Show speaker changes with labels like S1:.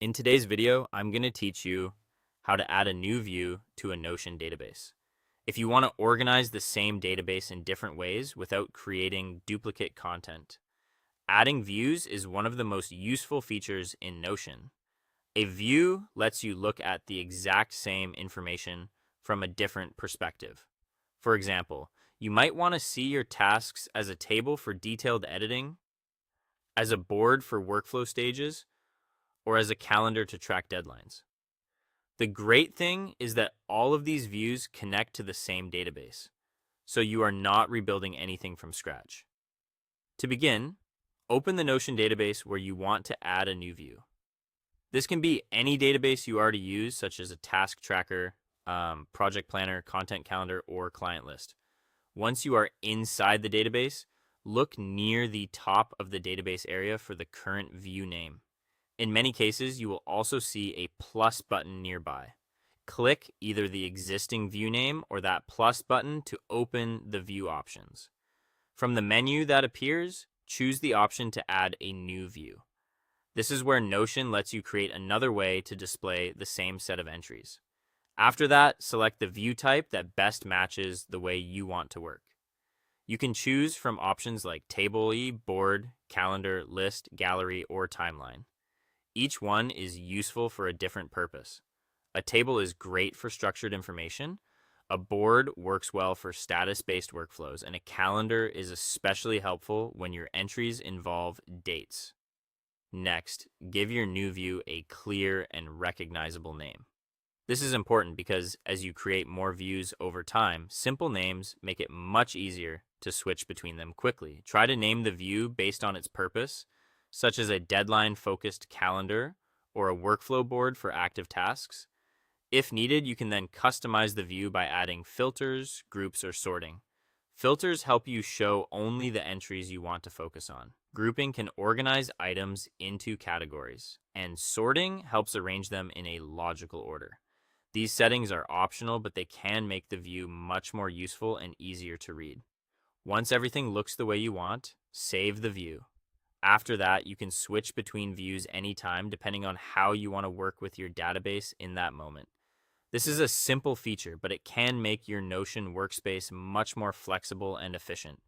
S1: In today's video, I'm going to teach you how to add a new view to a Notion database. If you want to organize the same database in different ways without creating duplicate content, adding views is one of the most useful features in Notion. A view lets you look at the exact same information from a different perspective. For example, you might want to see your tasks as a table for detailed editing, as a board for workflow stages, or as a calendar to track deadlines. The great thing is that all of these views connect to the same database, so you are not rebuilding anything from scratch. To begin, open the Notion database where you want to add a new view. This can be any database you already use, such as a task tracker, project planner, content calendar, or client list. Once you are inside the database, look near the top of the database area for the current view name. In many cases, you will also see a plus button nearby. Click either the existing view name or that plus button to open the view options. From the menu that appears, choose the option to add a new view. This is where Notion lets you create another way to display the same set of entries. After that, select the view type that best matches the way you want to work. You can choose from options like table-y, board, calendar, list, gallery, or timeline. Each one is useful for a different purpose. A table is great for structured information, a board works well for status-based workflows, and a calendar is especially helpful when your entries involve dates. Next, give your new view a clear and recognizable name. This is important because as you create more views over time, simple names make it much easier to switch between them quickly. Try to name the view based on its purpose, such as a deadline-focused calendar or a workflow board for active tasks. If needed, you can then customize the view by adding filters, groups, or sorting. Filters help you show only the entries you want to focus on. Grouping can organize items into categories, and sorting helps arrange them in a logical order. These settings are optional, but they can make the view much more useful and easier to read. Once everything looks the way you want, save the view. After that, you can switch between views anytime depending on how you want to work with your database in that moment. This is a simple feature, but it can make your Notion workspace much more flexible and efficient.